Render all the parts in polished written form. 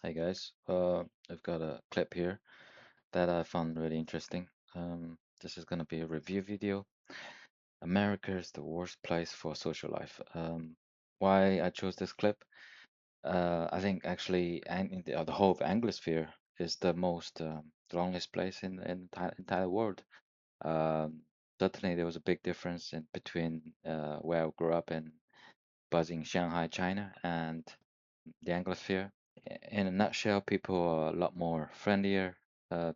Hey guys, I've got a clip here that I found really interesting. This is gonna be a review video. America is the worst place for social life. Why I chose this clip? I think actually, the whole of Anglosphere is the most loneliest place in the entire world. Um, Certainly, there was a big difference in between where I grew up in buzzing Shanghai, China, and the Anglosphere. In a nutshell, people are a lot more friendlier,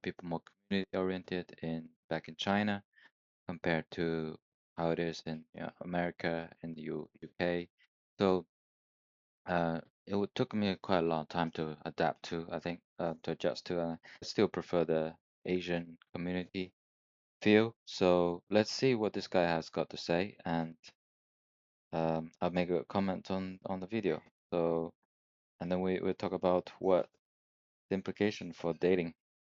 people more community oriented in back in China compared to how it is in America and the UK. So took me quite a long time to adapt to, I think, to adjust to. I still prefer the Asian community feel. So let's see what this guy has got to say, and I'll make a comment on the video. So, and then we'll talk about what the implication for dating.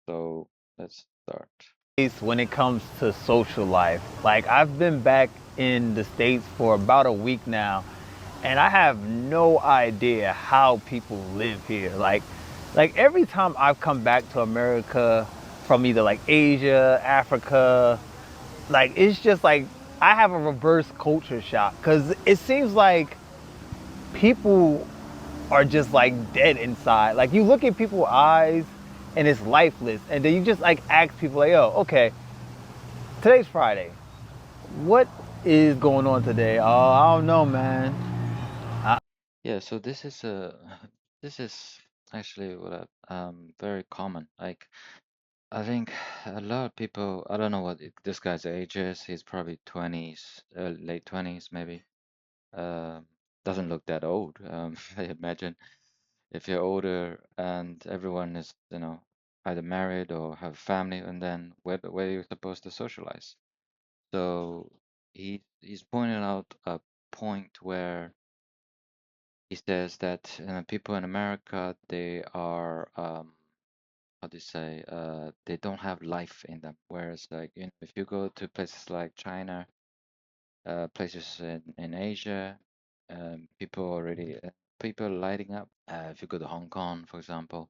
So let's start. When it comes to social life. Like I've been back in the States for about a week now, and I have no idea how people live here. Like every time I've come back to America from either like Asia, Africa, like it's just like I have a reverse culture shock because it seems like people are just like dead inside. Like you look at people's eyes and it's lifeless, and then you just like ask people like, "Oh, okay, today's Friday. What is going on today?" "Oh, I don't know, man." Yeah, so this is a this is actually what very common. Like I think a lot of people, I don't know what this guy's age is. He's probably 20s, late 20s maybe. Um, doesn't look that old. I imagine if you're older and everyone is, either married or have family, and then where are you supposed to socialize? So he's pointing out a point where he says that people in America, they are how do you say, they don't have life in them. Whereas like if you go to places like China, places in Asia, people already people are lighting up. If you go to Hong Kong, for example,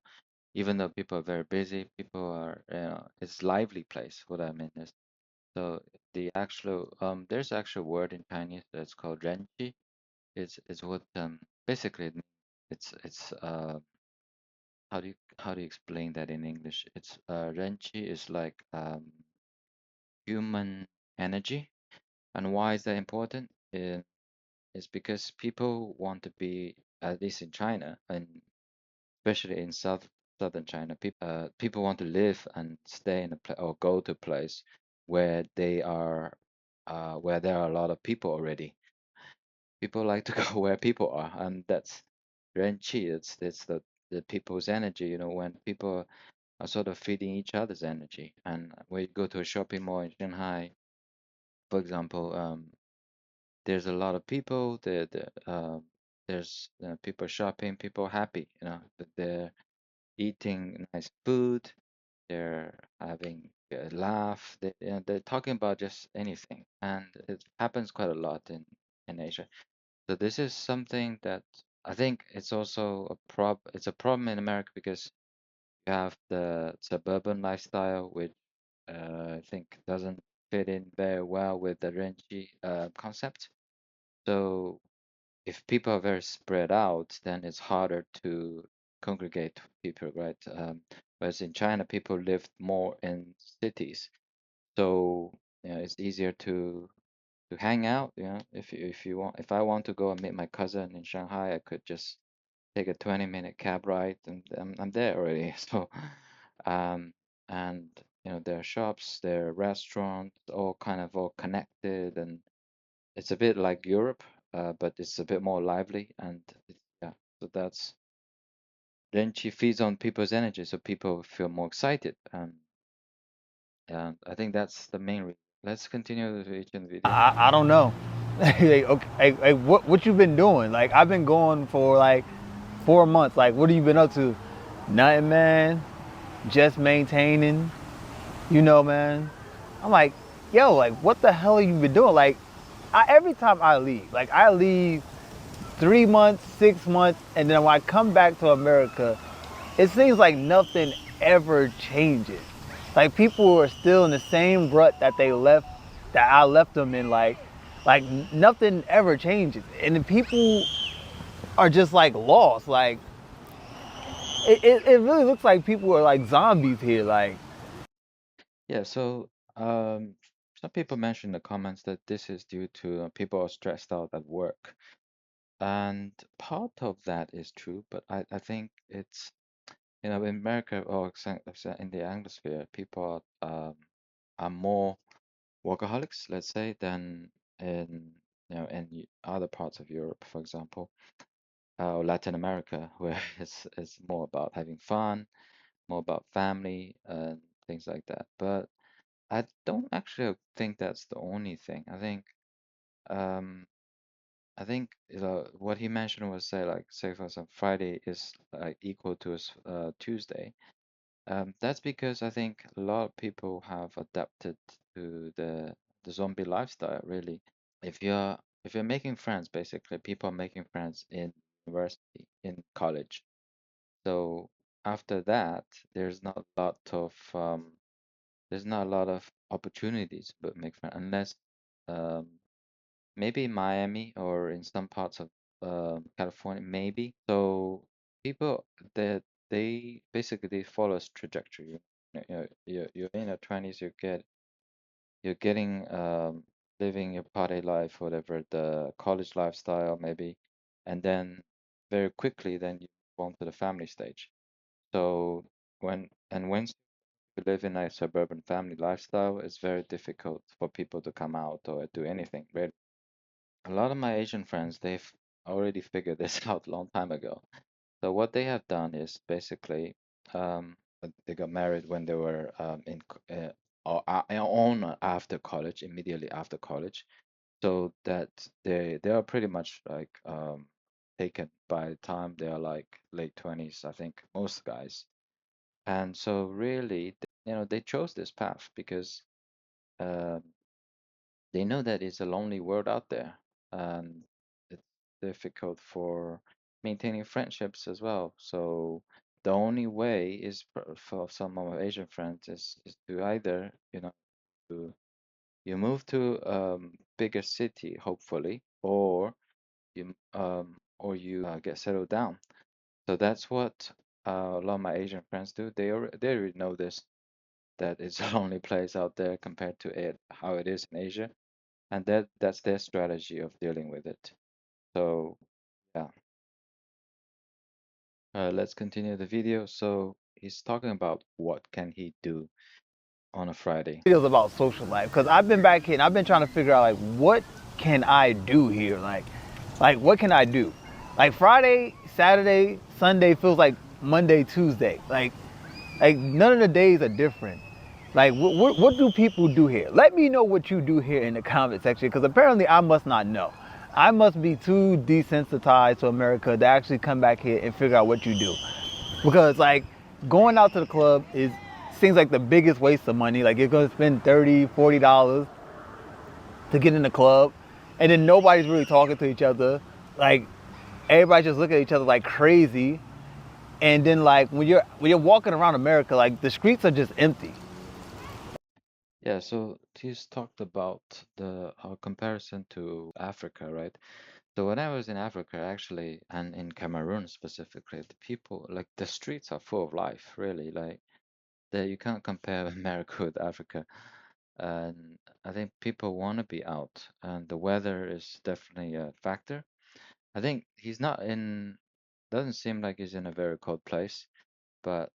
even though people are very busy, people are it's lively place. What I mean is, so the actual there's actual word in Chinese that's called renqi. It's what basically it's how do you explain that in English? It's renqi is like human energy. And why is that important? Is because people want to be, at least in China, and especially in southern China, people want to live and stay in a place or go to a place where they are where there are a lot of people already. People like to go where people are, and that's renqi. It's the people's energy. When people are sort of feeding each other's energy. And when you go to a shopping mall in Shanghai, for example, there's a lot of people. There's people shopping, people happy. That they're eating nice food. They're having a laugh. They're talking about just anything, and it happens quite a lot in Asia. So this is something that I think it's also It's a problem in America because you have the suburban lifestyle, which I think doesn't fit in very well with the Renji concept. So if people are very spread out, then it's harder to congregate people, right? Whereas in China, people live more in cities, so it's easier to hang out. If I want to go and meet my cousin in Shanghai, I could just take a 20-minute cab ride and I'm there already. So, um, and there are shops, there are restaurants, all kind of all connected, and it's a bit like Europe, but it's a bit more lively, and yeah. So that's then she feeds on people's energy, so people feel more excited, and I think that's the main reason. Let's continue to each in the video. I don't know. Like, okay, hey, what you been doing? Like I've been going for like 4 months. Like what have you been up to? Nothing, man. Just maintaining. Man. I'm like, yo, like what the hell have you been doing? Like every time I leave, like I leave 3 months, 6 months, and then when I come back to America, it seems like nothing ever changes. Like people are still in the same rut that they left, that I left them in. Like nothing ever changes, and the people are just like lost. Like it really looks like people are like zombies here. Like Yeah, so some people mention in the comments that this is due to people are stressed out at work. And part of that is true, but I think it's, in America or in the Anglosphere, people are more workaholics, let's say, than in, in other parts of Europe, for example, or Latin America, where it's more about having fun, more about family and things like that. But I don't actually think that's the only thing. Um, I think what he mentioned was say like say for example Friday is like equal to Tuesday. That's because I think a lot of people have adapted to the zombie lifestyle really. If you're making friends, basically people are making friends in university, in college. So after that, there's not a lot of opportunities but make friends unless um, maybe in Miami or in some parts of California, maybe. So people that they basically they follow a trajectory. You're in your 20s, you're getting living your party life, whatever the college lifestyle maybe, and then very quickly then you move on to the family stage. So once you live in a suburban family lifestyle, it's very difficult for people to come out or do anything really. A lot of my Asian friends, they've already figured this out a long time ago. So what they have done is basically they got married when they were on after college, immediately after college. So that they are pretty much like taken by the time they are like late 20s, I think most guys. And so really, they chose this path because um they know that it's a lonely world out there, and it's difficult for maintaining friendships as well. So the only way is for some of my Asian friends is to either, to you move to bigger city, hopefully, or you get settled down. So that's what a lot of my Asian friends do. They already know this, that it's a lonely place out there compared to how it is in Asia, and that's their strategy of dealing with it. So yeah, let's continue the video. So he's talking about what can he do on a Friday. videos about social life because I've been back here and I've been trying to figure out like what can I do here, like what can I do? Like Friday, Saturday, Sunday feels like Monday, Tuesday. Like none of the days are different. Like what do people do here? Let me know what you do here in the comment section because apparently I must not know. I must be too desensitized to America to actually come back here and figure out what you do. Because like going out to the club is seems like the biggest waste of money. Like you're gonna spend 30, $40 to get in the club and then nobody's really talking to each other. Like everybody just look at each other like crazy. And then like when you're walking around America, like the streets are just empty. Yeah, so he's talked about the comparison to Africa, right? So when I was in Africa, actually, and in Cameroon specifically, the people, like the streets are full of life, really. Like that you can't compare America with Africa. And I think people want to be out, and the weather is definitely a factor. I think he's not in, doesn't seem like he's in a very cold place, but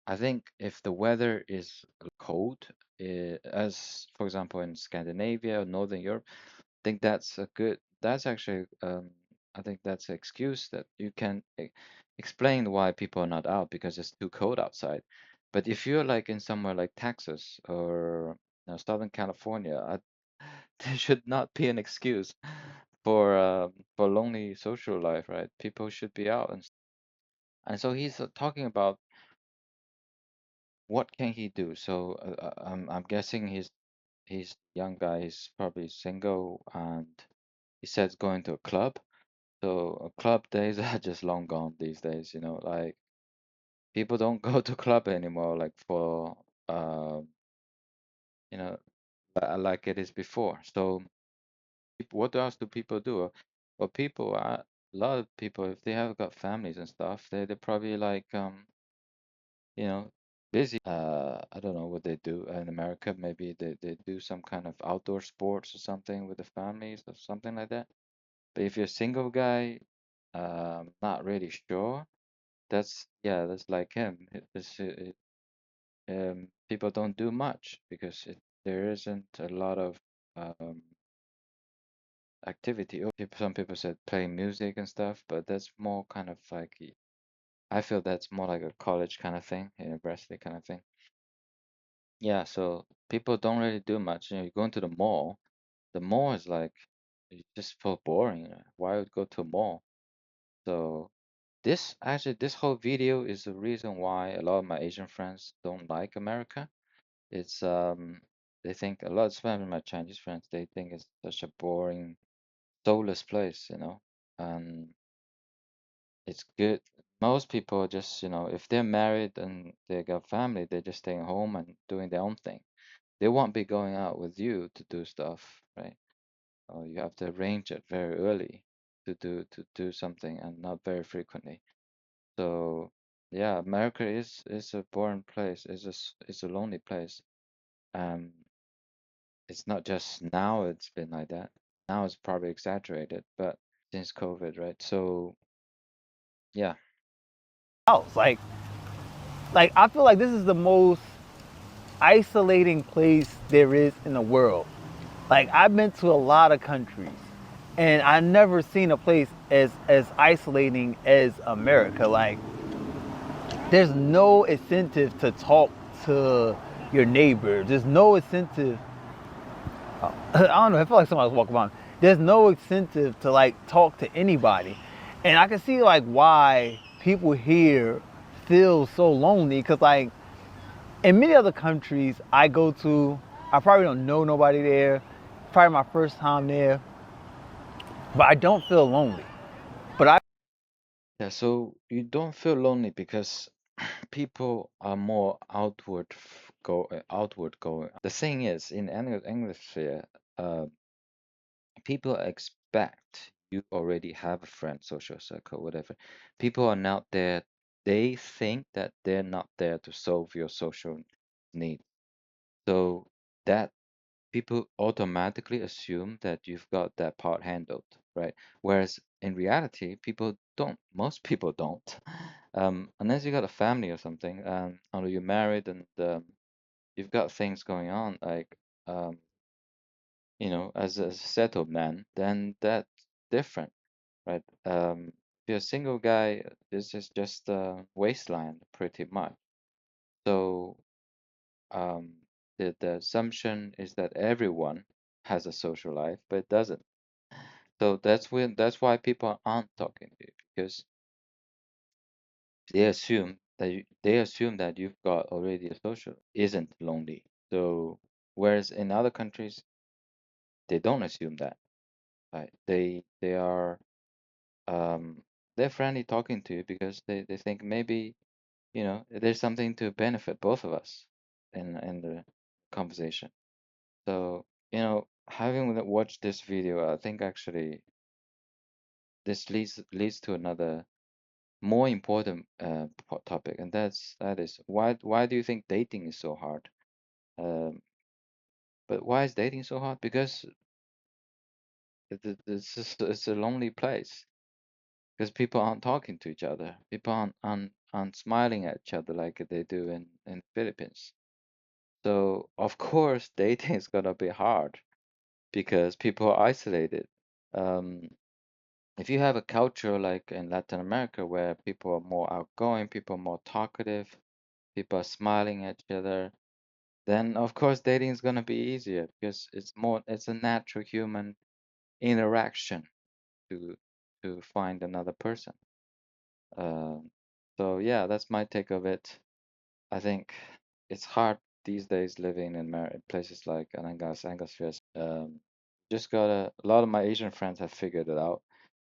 I think if the weather is cold, as for example in Scandinavia or Northern Europe, I think that's actually, I think that's an excuse that you can explain why people are not out because it's too cold outside. But if you're like in somewhere like Texas or Southern California, there should not be an excuse for lonely social life, right? People should be out, and so he's talking about what can he do. So I'm guessing he's a young guy. He's probably single, and he says going to a club. So club days are just long gone these days, like People don't go to club anymore like for you know like it is before. So what else do people do? Well, people a lot of people if they have got families and stuff, they're probably like you know busy. I don't know what they do in America. Maybe they do some kind of outdoor sports or something with the families or something like that. But if you're a single guy, not really sure. That's yeah, that's like him. People don't do much because there isn't a lot of um, activity. Some people said playing music and stuff, but that's more kind of like I feel that's more like a college kind of thing, university kind of thing. Yeah, so people don't really do much. You go into the mall. The mall is like it just feel boring. Why would go to a mall? So this whole video is the reason why a lot of my Asian friends don't like America. It's they think a lot, especially my Chinese friends, they think it's such a boring, soulless place, And it's good. Most people just, if they're married and they got family, they're just staying home and doing their own thing. They won't be going out with you to do stuff, right? Or you have to arrange it very early to do something and not very frequently. So yeah, America is a boring place. It's a lonely place. Um, it's not just now it's been like that. Now it's probably exaggerated, but since COVID, right? So yeah, House. Like I feel like this is the most isolating place there is in the world. Like I've been to a lot of countries and I never seen a place as isolating as America. Like there's no incentive to talk to your neighbor. There's no incentive. I don't know. I feel like somebody was walking by. There's no incentive to like talk to anybody, and I can see like why people here feel so lonely. Cause like in many other countries I go to, I probably don't know nobody there. Probably my first time there, but I don't feel lonely. But I yeah. So you don't feel lonely because people are more outward going. The thing is, in English sphere, uh, people expect you already have a friend, social circle, whatever. People are not there. They think that they're not there to solve your social need. So that people automatically assume that you've got that part handled, right? Whereas in reality, people don't. Most people don't, unless you got a family or something, or you're married and you've got things going on, like as a settled man, then that's different, right? If you're a single guy, this is just a wasteland, pretty much. So um, the assumption is that everyone has a social life, but it doesn't. So that's why people aren't talking to you because they assume that you've got already a social isn't lonely. So whereas in other countries they don't assume that, right? They are um they're friendly talking to you because they think maybe there's something to benefit both of us in the conversation. So, having watched this video, I think actually this leads to another more important topic, and that is why do you think dating is so hard? Um, but why is dating so hard? Because it's a lonely place. Because people aren't talking to each other. People aren't smiling at each other like they do in Philippines. So of course dating is gonna be hard because people are isolated. Um, if you have a culture like in Latin America where people are more outgoing, people are more talkative, people are smiling at each other, then of course dating is gonna be easier because it's a natural human interaction to find another person. Um, so yeah, that's my take of it. I think it's hard these days living in places like Anangas, Angasfias. Just a lot of my Asian friends have figured it out.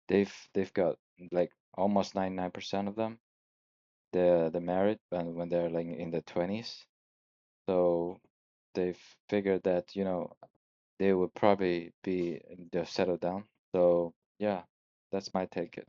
They've got like almost 99% of them. they're married and when they're like in their 20s. So they figured that, they would probably be they're settled down. So yeah, that's my take.